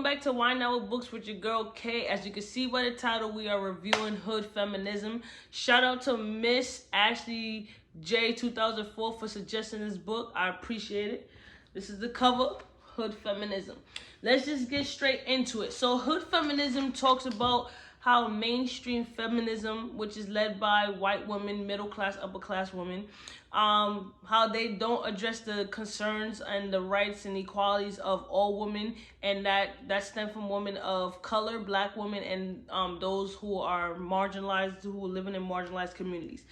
back to Wine Out with Books with your girl Kay. As you can see by the title, we are reviewing Hood Feminism. Shout out to Miss Ashley J 2004 for suggesting this book. I appreciate it. This is the cover, Hood Feminism. Let's just get straight into it. So Hood Feminism talks about how mainstream feminism, which is led by white women, middle class, upper class women, how they don't address the concerns and the rights and equalities of all women, and that stem from women of color, black women, and those who are marginalized, who are living in marginalized communities.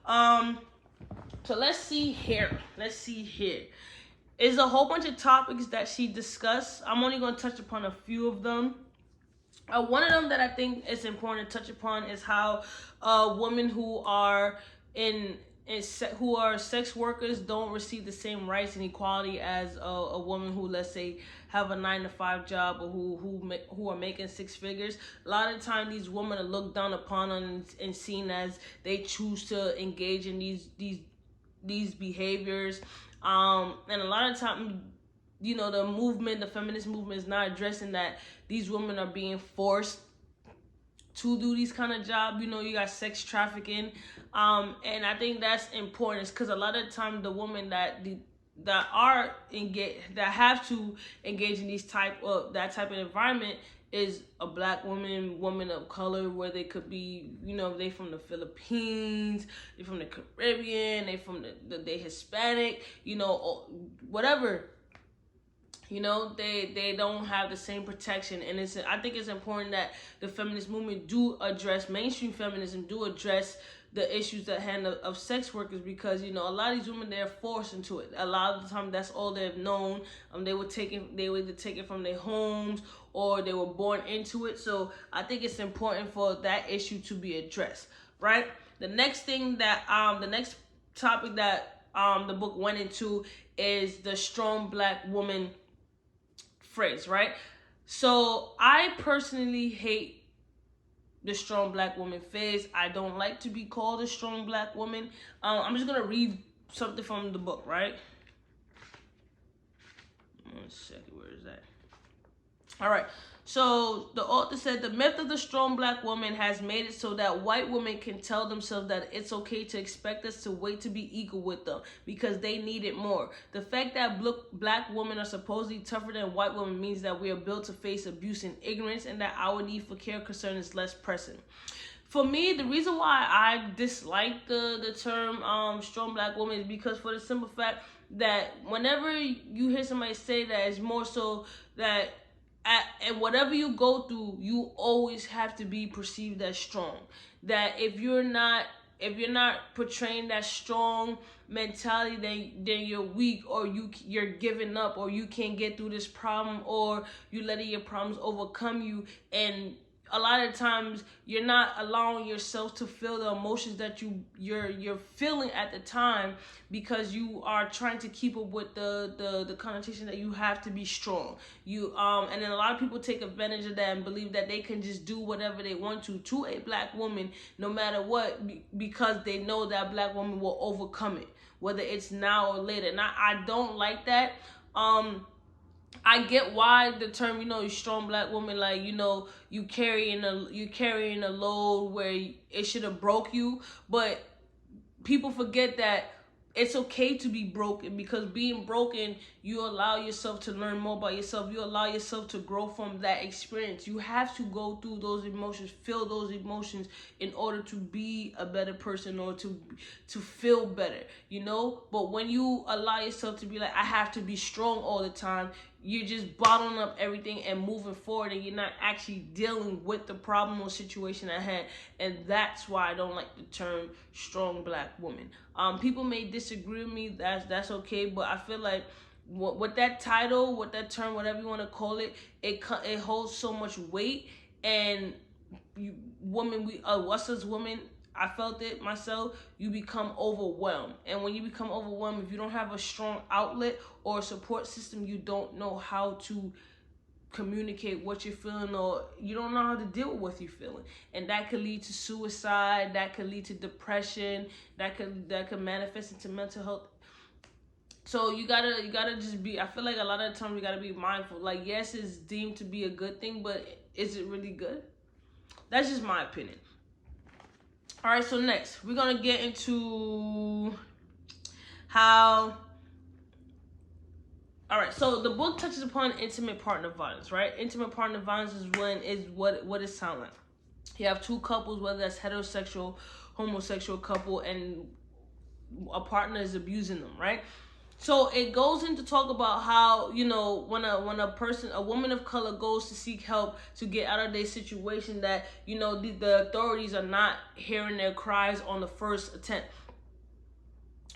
So let's see here. There's a whole bunch of topics that she discussed. I'm only going to touch upon a few of them. One of them that I think is important to touch upon is how women who are who are sex workers don't receive the same rights and equality as a woman who, let's say, have a 9-to-5 job, or who are making six figures. A lot of the time, these women are looked down upon and seen as they choose to engage in these behaviors. And a lot of time, you know, the feminist movement is not addressing that these women are being forced to do these kind of jobs. You know, you got sex trafficking, and I think that's important, because a lot of the time the women that have to engage in that type of environment is a black woman of color, where they could be, you know, they from the Philippines, they from the Caribbean, they Hispanic, you know, or whatever. You know, they don't have the same protection, and I think it's important that the feminist movement mainstream feminism do address the issues at hand of sex workers, because, you know, a lot of these women, they're forced into it. A lot of the time, that's all they've known. They were either taken from their homes, or they were born into it. So I think it's important for that issue to be addressed, right? The next topic that the book went into is the strong black woman phrase, right? So I personally hate the strong black woman phase. I don't like to be called a strong black woman. I'm just gonna read something from the book, right? 1 second, where is that? All right. So the author said, the myth of the strong black woman has made it so that white women can tell themselves that it's okay to expect us to wait to be equal with them because they need it more. The fact that black women are supposedly tougher than white women means that we are built to face abuse and ignorance, and that our need for care concern is less pressing. For me, the reason why I dislike the term strong black woman is because, for the simple fact that whenever you hear somebody say that, it's more so that and whatever you go through, you always have to be perceived as strong. That if you're not portraying that strong mentality, then you're weak, or you're giving up, or you can't get through this problem, or you letting your problems overcome you. And a lot of times you're not allowing yourself to feel the emotions that you're feeling at the time, because you are trying to keep up with the connotation that you have to be strong. And then a lot of people take advantage of that and believe that they can just do whatever they want to a black woman, no matter what, because they know that black woman will overcome it, whether it's now or later. And I don't like that. I get why the term, you know, you strong black woman, like, you know, you carrying a load where it should have broke you, but people forget that it's okay to be broken, because being broken, you allow yourself to learn more about yourself. You allow yourself to grow from that experience. You have to go through those emotions, feel those emotions, in order to be a better person, or to feel better, you know? But when you allow yourself to be like, I have to be strong all the time, you're just bottling up everything and moving forward, and you're not actually dealing with the problem or situation at hand. And that's why I don't like the term strong black woman. People may disagree with me. That's okay, but I feel like with that title, with that term, whatever you want to call it, it holds so much weight. And us as women, I felt it myself, you become overwhelmed. And when you become overwhelmed, if you don't have a strong outlet or a support system, you don't know how to communicate what you're feeling, or you don't know how to deal with what you're feeling. And that could lead to suicide, that could lead to depression, that could manifest into mental health So you gotta just be, I feel like a lot of the times you gotta be mindful. Like, yes, it's deemed to be a good thing, but is it really good? That's just my opinion. All right, so next we're gonna get into how. All right, so the book touches upon intimate partner violence, right? Intimate partner violence is what it sounds like. You have two couples, whether that's heterosexual, homosexual couple, and a partner is abusing them, right? So it goes into talk about how, you know, when a woman of color goes to seek help to get out of their situation, that, you know, the authorities are not hearing their cries on the first attempt.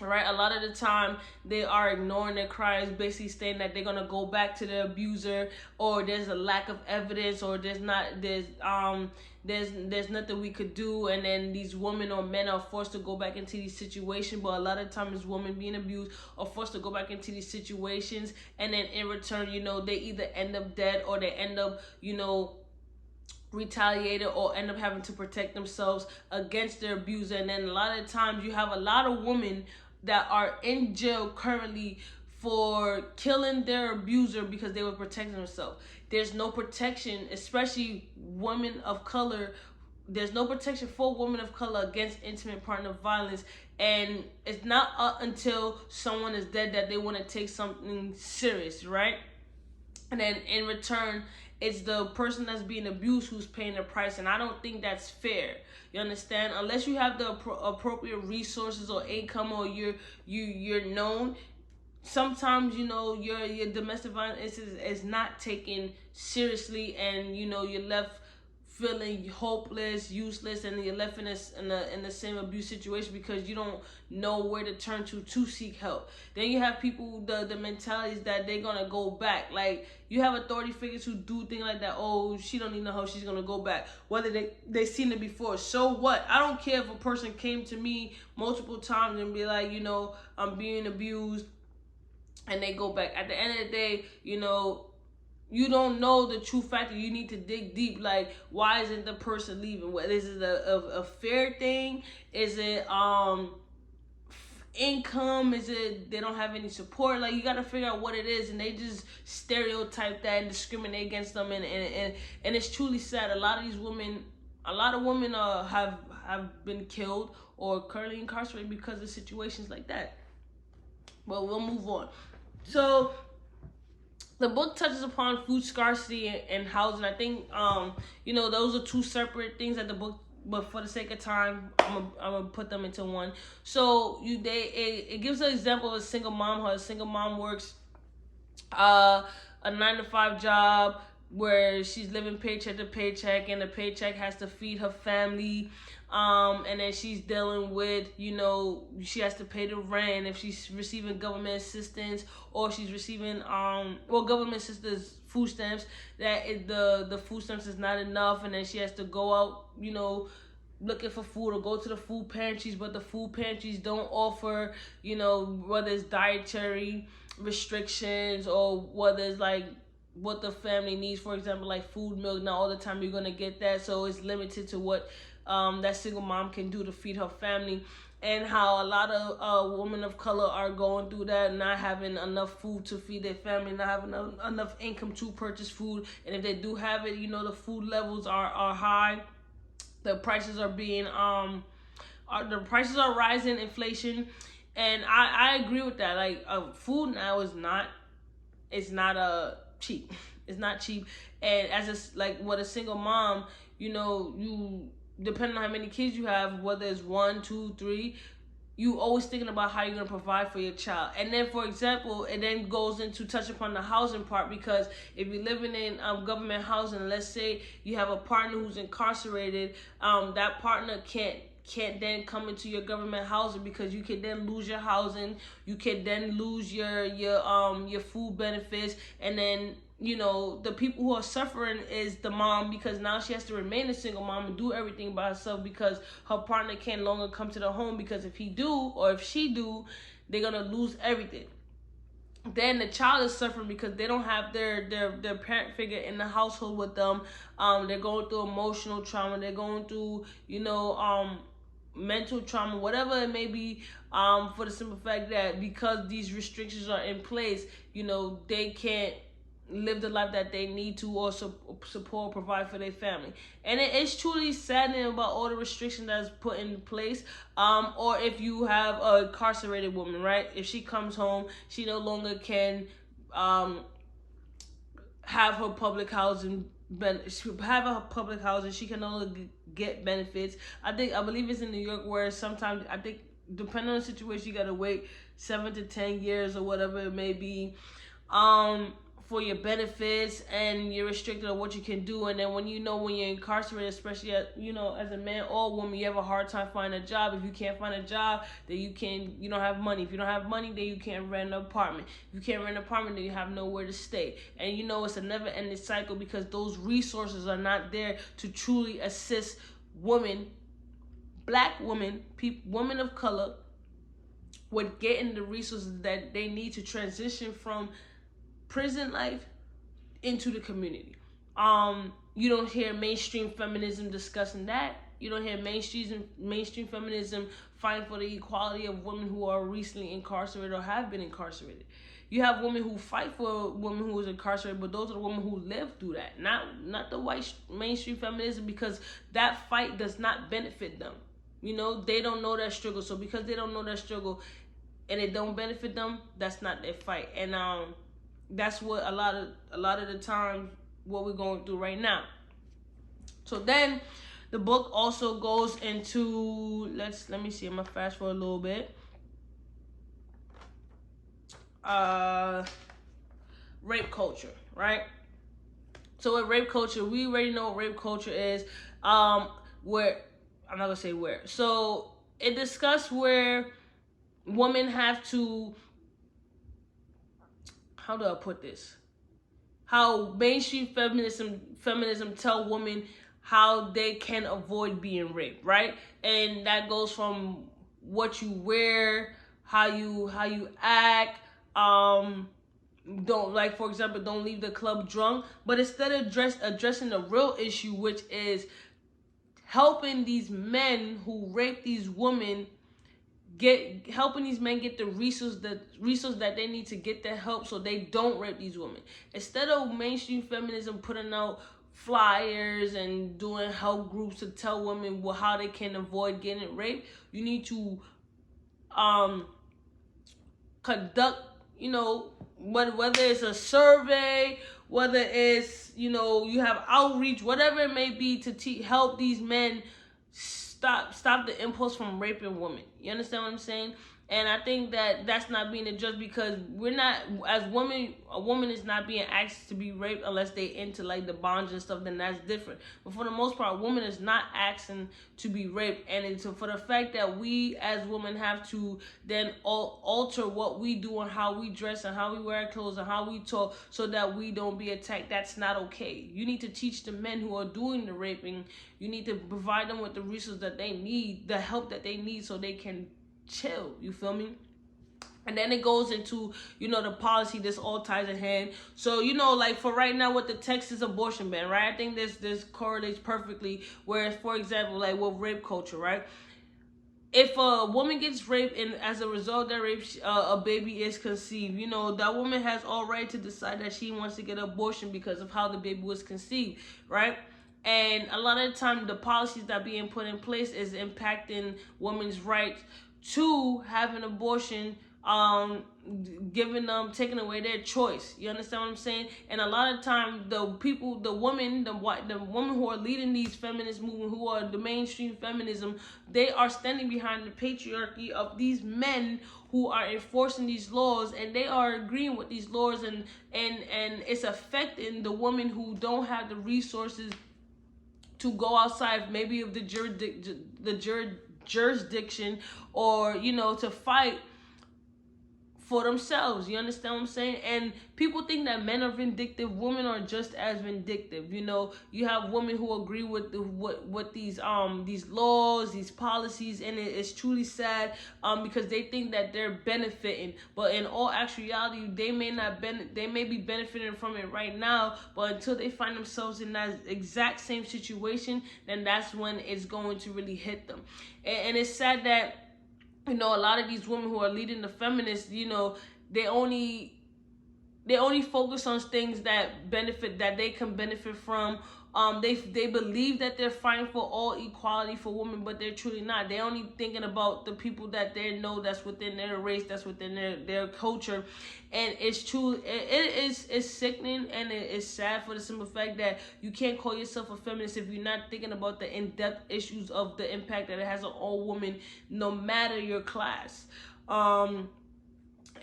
Right, a lot of the time they are ignoring their cries, basically saying that they're gonna go back to the abuser, or there's a lack of evidence, or there's nothing we could do, and then these women or men are forced to go back into these situations. But a lot of times women being abused are forced to go back into these situations, and then in return, you know, they either end up dead, or they end up, you know, retaliated, or end up having to protect themselves against their abuser. And then a lot of times you have a lot of women that are in jail currently for killing their abuser because they were protecting themselves. There's no protection, especially women of color. There's no protection for women of color against intimate partner violence. And it's not until someone is dead that they want to take something serious, right? And then in return, it's the person that's being abused who's paying the price. And I don't think that's fair. You understand? Unless you have the appropriate resources or income, or you're known. Sometimes, you know, your domestic violence is not taken seriously, and, you know, you're left feeling hopeless, useless, and you're left in the same abuse situation because you don't know where to turn to seek help. Then you have people, the mentalities that they're gonna go back. Like, you have authority figures who do things like that. Oh, she don't need no help, she's gonna go back, whether they seen it before. So what? I don't care if a person came to me multiple times and be like, you know, I'm being abused, and they go back. At the end of the day, you know, you don't know the true factor. You need to dig deep. Like, why isn't the person leaving? What is it, a fair thing? Is it income? Is it they don't have any support? Like, you got to figure out what it is, and they just stereotype that and discriminate against them, and it's truly sad. A lot of women have been killed or currently incarcerated because of situations like that. But we'll move on. So the book touches upon food scarcity and housing. I think, you know, those are two separate things that the book, but for the sake of time, I'm gonna put them into one. So it gives an example of a single mom. How a single mom works a 9-to-5 job where she's living paycheck to paycheck, and the paycheck has to feed her family. And then she's dealing with, you know, she has to pay the rent if she's receiving government assistance, or she's receiving government assistance, food stamps, that the food stamps is not enough, and then she has to go out, you know, looking for food, or go to the food pantries, but the food pantries don't offer, you know, whether it's dietary restrictions, or whether it's like what the family needs. For example, like food, milk, not all the time you're gonna get that, so it's limited to what that single mom can do to feed her family. And how a lot of women of color are going through that, not having enough food to feed their family, not having enough income to purchase food. And if they do have it, you know, the food levels are high. The prices are being the prices are rising, inflation. And I agree with that. Like, food now is not cheap. It's not cheap. And as a single mom, you know, you, depending on how many kids you have, whether it's 1, 2, 3, you always thinking about how you're going to provide for your child. And then, for example, it then goes into touch upon the housing part, because if you're living in government housing, let's say you have a partner who's incarcerated, that partner can't then come into your government housing, because you can then lose your housing, you can then lose your food benefits. And then, you know, the people who are suffering is the mom, because now she has to remain a single mom and do everything by herself, because her partner can't longer come to the home, because if he do, or if she do, they're gonna lose everything. Then the child is suffering because they don't have their parent figure in the household with them. They're going through emotional trauma. They're going through, you know, mental trauma, whatever it may be, for the simple fact that because these restrictions are in place, they can't live the life that they need to, or support, provide for their family. And it's truly saddening about all the restrictions that's put in place. Or if you have a incarcerated woman, right? If she comes home, she no longer can have her public housing. She can no longer get benefits. I believe it's in New York where sometimes, I think, depending on the situation, you gotta wait 7 to 10 years or whatever it may be, for your benefits, and you're restricted on what you can do. And then when you're incarcerated, especially as a man or woman, you have a hard time finding a job. If you can't find a job, then you don't have money. If you don't have money, then you can't rent an apartment. If you can't rent an apartment, then you have nowhere to stay. And it's a never-ending cycle, because those resources are not there to truly assist women, black women, women of color, with getting the resources that they need to transition from prison life into the community. You don't hear mainstream feminism discussing that. You don't hear mainstream feminism fighting for the equality of women who are recently incarcerated or have been incarcerated. You have women who fight for women who is incarcerated, but those are the women who live through that, not the white mainstream feminism, because that fight does not benefit them. They don't know that struggle. So because they don't know that struggle and it don't benefit them, that's not their fight. And that's what a lot of the time what we're going through right now. So then the book also goes into, let me see, I'm gonna fast forward a little bit. Rape culture, right? So with rape culture, we already know what rape culture is. Where, I'm not gonna say where. So it discussed where women have to, how do I put this? How mainstream feminism tell women how they can avoid being raped, right? And that goes from what you wear, how you act. Don't, like, for example, don't leave the club drunk. But instead of addressing the real issue, which is helping these men who rape these women, helping these men get the resource that they need to get the help so they don't rape these women. Instead of mainstream feminism putting out flyers and doing help groups to tell women how they can avoid getting raped, you need to conduct, whether it's a survey, whether it's, you have outreach, whatever it may be, to help these men stop the impulse from raping women. You understand what I'm saying? And I think that that's not being addressed, because we're not, as women, a woman is not being asked to be raped unless they into like the bonds and stuff, then that's different. But for the most part, a woman is not asking to be raped. And it's for the fact that we as women have to then alter what we do and how we dress and how we wear clothes and how we talk so that we don't be attacked, that's not okay. You need to teach the men who are doing the raping, you need to provide them with the resources that they need, the help that they need, so they can chill. You feel me? And then it goes into, the policy. This all ties in hand. So, like for right now with the Texas abortion ban, right? I think this correlates perfectly. Whereas, for example, like with rape culture, right? If a woman gets raped and as a result of that rape, a baby is conceived, that woman has all right to decide that she wants to get an abortion because of how the baby was conceived, right? And a lot of the time, the policies that are being put in place is impacting women's rights to have an abortion, taking away their choice. You understand what I'm saying? And a lot of time, the women who are leading these feminist movements, who are the mainstream feminism, they are standing behind the patriarchy of these men who are enforcing these laws, and they are agreeing with these laws, and it's affecting the women who don't have the resources to go outside, maybe of the jurisdiction, or to fight for themselves. You understand what I'm saying? And people think that men are vindictive, women are just as vindictive. You know, you have women who agree with what these laws, these policies, and it's truly sad because they think that they're benefiting, but in all actuality they may be benefiting from it right now, but until they find themselves in that exact same situation, then that's when it's going to really hit them. And it's sad that, you know, a lot of these women who are leading the feminists, you know, they only focus on things that they can benefit from. They believe that they're fighting for all equality for women, but they're truly not. They're only thinking about the people that they know that's within their race, that's within their culture. And it's true, it's sickening, and it's sad for the simple fact that you can't call yourself a feminist if you're not thinking about the in-depth issues of the impact that it has on all women, no matter your class.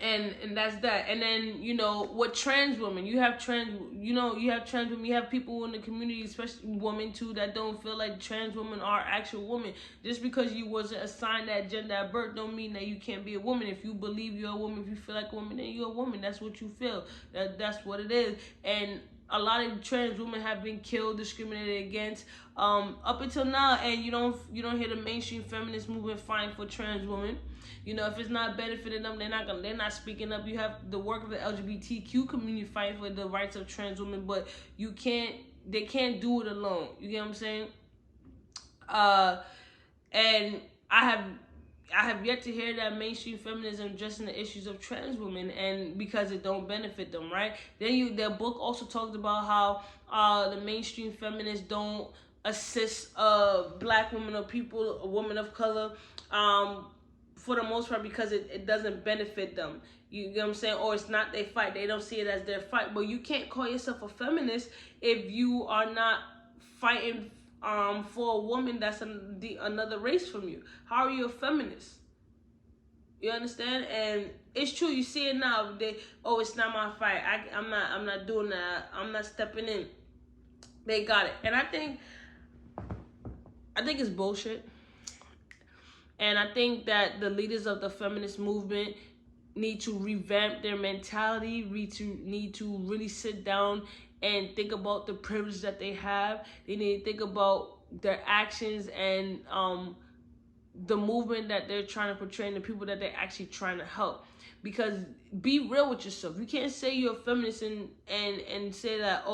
And that's that. And then, you know, with trans women, you have trans women, you have people in the community, especially women too, that don't feel like trans women are actual women. Just because you wasn't assigned that gender at birth don't mean that you can't be a woman. If you believe you're a woman, if you feel like a woman, then you're a woman. That's what you feel. That's what it is. And a lot of trans women have been killed, discriminated against, up until now, and you don't hear the mainstream feminist movement fighting for trans women. You know, if it's not benefiting them, they're not speaking up. You have the work of the LGBTQ community fighting for the rights of trans women, but they can't do it alone. You get what I'm saying? And I have yet to hear that mainstream feminism addressing the issues of trans women, and because it don't benefit them, right? Then their book also talked about how the mainstream feminists don't assist black women or women of color, for the most part, because it doesn't benefit them. You get what I'm saying? Or it's not their fight. They don't see it as their fight. But you can't call yourself a feminist if you are not fighting for a woman that's another race from you. How are you a feminist? You understand? And it's true. You see it now. It's not my fight. I'm not doing that. I'm not stepping in. They got it. And I think it's bullshit. And I think that the leaders of the feminist movement need to revamp their mentality, need to really sit down and think about the privilege that they have. They need to think about their actions and the movement that they're trying to portray and the people that they're actually trying to help. Because be real with yourself. You can't say you're a feminist and say that,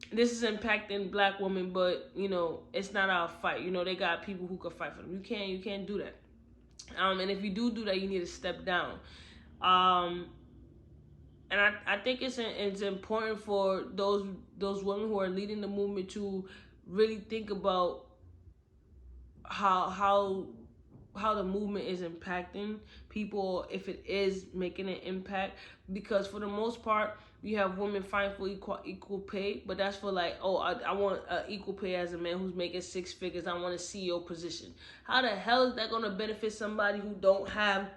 this is impacting black women, but you know it's not our fight. You know, they got people who can fight for them. You can't do that. And if you do that, you need to step down. And I think it's important for those women who are leading the movement to really think about how the movement is impacting people, if it is making an impact. Because for the most part, you have women fighting for equal pay, but that's for like, I want equal pay as a man who's making 6 figures. I want a CEO position. How the hell is that going to benefit somebody who don't have,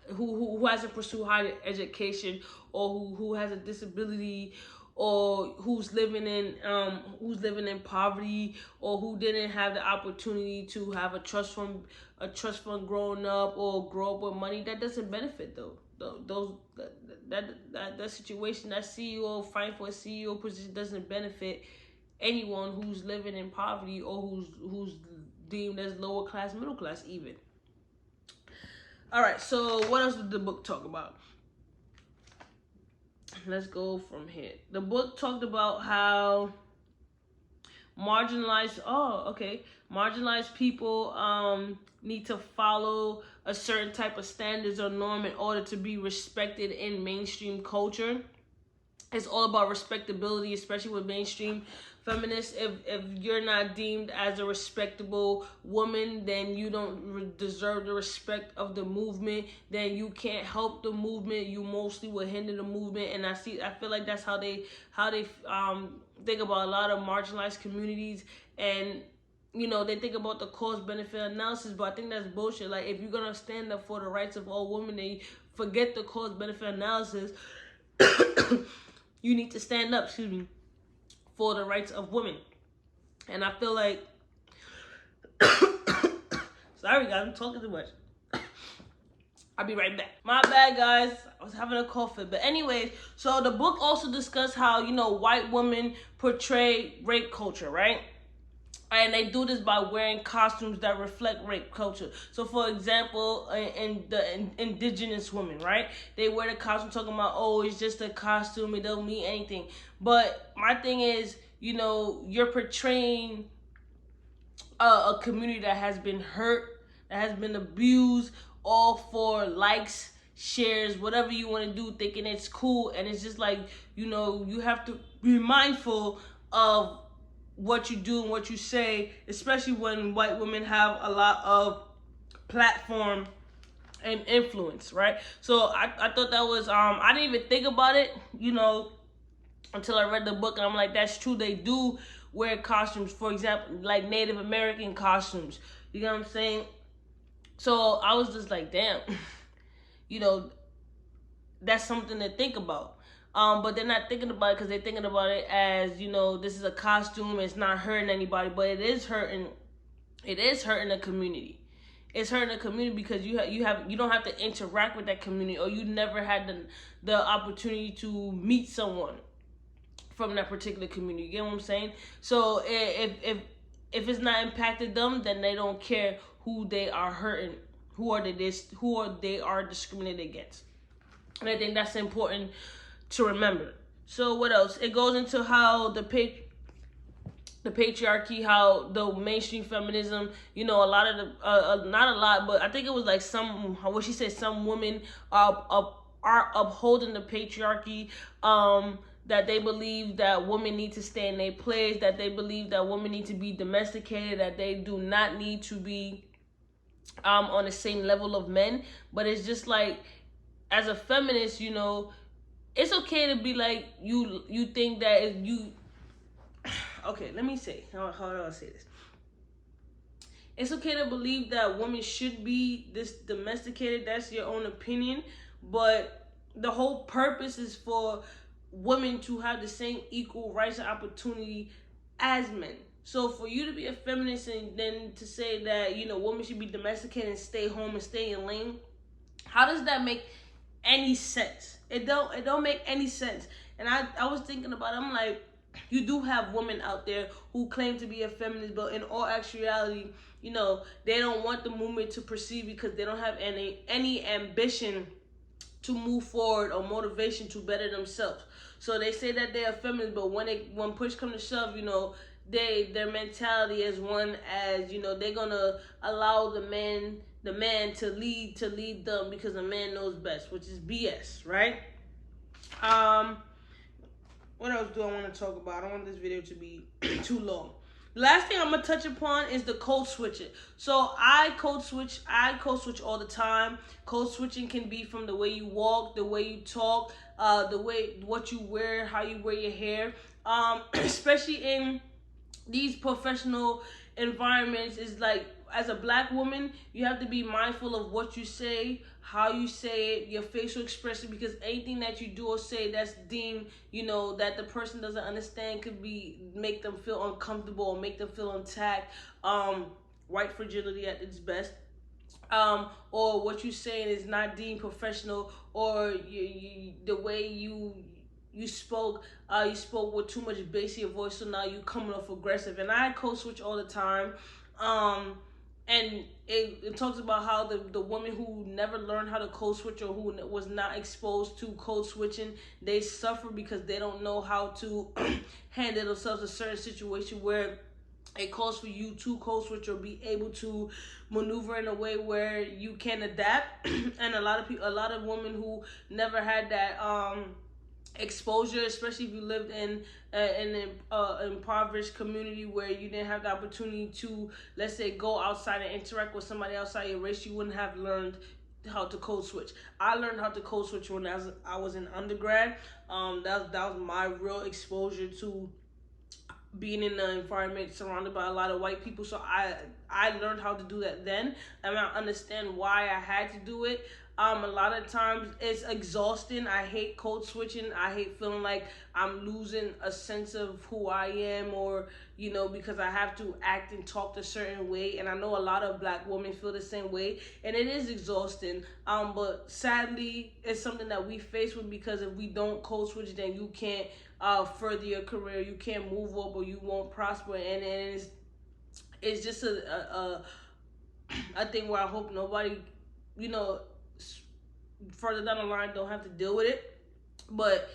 who hasn't pursued higher education, or who has a disability, or who's living in poverty, or who didn't have the opportunity to have a trust fund growing up, or grow up with money? That doesn't benefit though. That situation, that CEO fighting for a CEO position, doesn't benefit anyone who's living in poverty, or who's deemed as lower class, middle class even. All right, so what else did the book talk about? Let's go from here. The book talked about how marginalized people need to follow a certain type of standards or norm in order to be respected in mainstream culture. It's all about respectability, especially with mainstream feminists. If you're not deemed as a respectable woman, then you don't deserve the respect of the movement. Then you can't help the movement. You mostly will hinder the movement. And I feel like that's how they think about a lot of marginalized communities. And you know, they think about the cost-benefit analysis, but I think that's bullshit. Like, if you're gonna stand up for the rights of all women, then you forget the cost-benefit analysis. You need to stand up, for the rights of women. And I feel like, sorry guys, I'm talking too much. I'll be right back. My bad, guys. I was having a cough fit. But anyways, so the book also discussed how, white women portray rape culture, right? And they do this by wearing costumes that reflect rape culture. So, for example, in the indigenous women, right? They wear the costume talking about, oh, it's just a costume. It don't mean anything. But my thing is, you're portraying a community that has been hurt, that has been abused, all for likes, shares, whatever you want to do, thinking it's cool. And it's just like, you have to be mindful of what you do and what you say, especially when white women have a lot of platform and influence, right? So I thought that was, I didn't even think about it, until I read the book, and I'm like, that's true. They do wear costumes, for example, like Native American costumes. You know what I'm saying? So I was just like, damn, that's something to think about. But they're not thinking about it because they're thinking about it as, this is a costume. It's not hurting anybody, but it is hurting. It is hurting the community. It's hurting the community because you don't have to interact with that community, or you never had the opportunity to meet someone from that particular community. You get what I'm saying? So if it's not impacted them, then they don't care who they are hurting, who they are discriminated against. And I think that's important to remember. So what else? It goes into how the patriarchy, how the mainstream feminism, a lot of the, not a lot, but I think it was like some women are upholding the patriarchy, that they believe that women need to stay in their place, that they believe that women need to be domesticated, that they do not need to be on the same level of men. But it's just like, as a feminist, it's okay to be like, you think that you, okay, let me say, how do I say this? It's okay to believe that women should be this domesticated. That's your own opinion. But the whole purpose is for women to have the same equal rights and opportunity as men. So for you to be a feminist and then to say that, women should be domesticated and stay home and stay in lane, how does that make any sense? It don't make any sense. And I was thinking about it. I'm like, you do have women out there who claim to be a feminist, but in all actuality, they don't want the movement to proceed because they don't have any ambition to move forward or motivation to better themselves. So they say that they're feminist, but when push comes to shove, their mentality is one as, they're gonna allow the man to lead them because the man knows best, which is BS, right? What else do I want to talk about? I don't want this video to be too long. The last thing I'm gonna touch upon is the code switching. So I code switch all the time. Code switching can be from the way you walk, the way you talk, what you wear, how you wear your hair. Especially in these professional environments, is like, as a black woman, you have to be mindful of what you say, how you say it, your facial expression, because anything that you do or say that's deemed, that the person doesn't understand could make them feel uncomfortable or make them feel attacked. White fragility at its best. Or what you're saying is not deemed professional, or the way you spoke with too much bass in your voice, so now you coming off aggressive. And I code switch all the time. And it talks about how the women who never learned how to code switch, or who was not exposed to code switching, they suffer because they don't know how to handle themselves in a certain situation where it calls for you to code switch or be able to maneuver in a way where you can adapt. And a lot of women who never had that exposure, especially if you lived in an impoverished community where you didn't have the opportunity to, let's say, go outside and interact with somebody outside your race, you wouldn't have learned how to code switch. I learned how to code switch when I was in undergrad. That was my real exposure to being in an environment surrounded by a lot of white people. So I learned how to do that then, and I understand why I had to do it. A lot of times it's exhausting. I hate code switching. I hate feeling like I'm losing a sense of who I am, or because I have to act and talk a certain way. And I know a lot of black women feel the same way, and it is exhausting. But sadly, it's something that we face with, because if we don't code switch, then you can't further your career, you can't move up, or you won't prosper. And it's just a thing where I hope nobody, further down the line, don't have to deal with it. But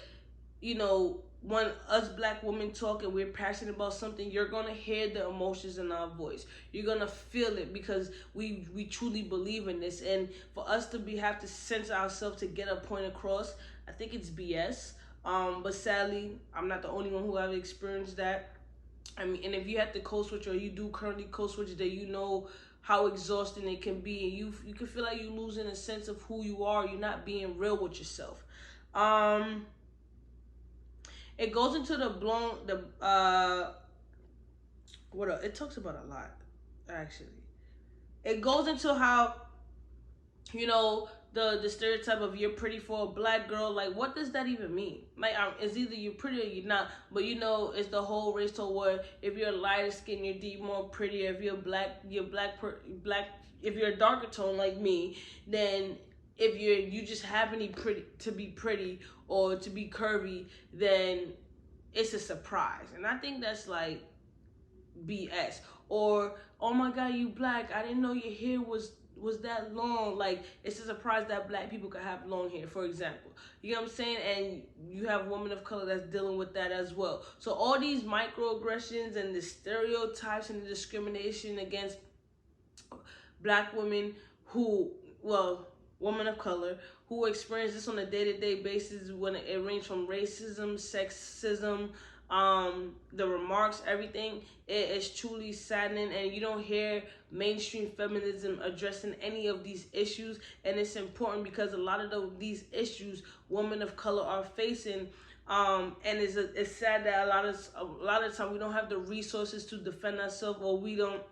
when us black women talk and we're passionate about something, you're gonna hear the emotions in our voice. You're gonna feel it, because we truly believe in this. And for us to have to censor ourselves to get a point across, I think it's BS. But sadly, I'm not the only one who have experienced that. I mean, and if you have to code switch, or you do currently code switch, that how exhausting it can be, and you can feel like you're losing a sense of who you are. You're not being real with yourself. It goes into what else? It talks about a lot, actually. It goes into how the stereotype of you're pretty for a black girl. Like, what does that even mean? Like, it's either you're pretty or you're not. But it's the whole race to where if you're lighter skin, you're more prettier. If you're black, black. If you're a darker tone like me, then if you just happen to be pretty or to be curvy, then it's a surprise. And I think that's like BS. Or, oh my God, you black, I didn't know your hair was that long. Like, it's a surprise that black people could have long hair, for example. You know what I'm saying? And you have women of color that's dealing with that as well. So all these microaggressions and the stereotypes and the discrimination against black women women of color who experience this on a day-to-day basis, when it ranges from racism, sexism, the remarks, everything, it is truly saddening. And you don't hear mainstream feminism addressing any of these issues, and it's important, because a lot of these issues women of color are facing. And it's sad that a lot of time we don't have the resources to defend ourselves, or we don't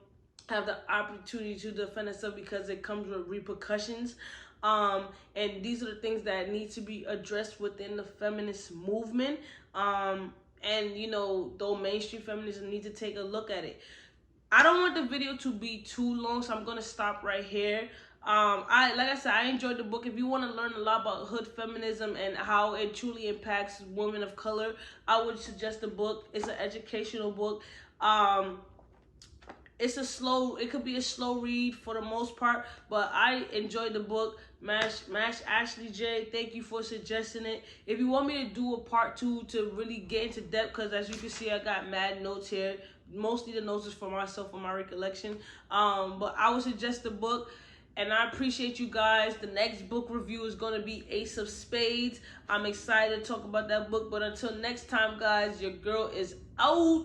have the opportunity to defend ourselves, because it comes with repercussions. And these are the things that need to be addressed within the feminist movement. And though mainstream feminism need to take a look at it. I don't want the video to be too long, so I'm gonna stop right here. Like I said, I enjoyed the book. If you want to learn a lot about hood feminism and how it truly impacts women of color, I would suggest the book. It's an educational book. It could be a slow read for the most part, but I enjoyed the book. Mash Ashley J, thank you for suggesting it. If you want me to do a part 2 to really get into depth, because as you can see, I got mad notes here. Mostly the notes is for myself, for my recollection. But I would suggest the book, and I appreciate you guys. The next book review is going to be Ace of Spades. I'm excited to talk about that book, but until next time, guys, your girl is out.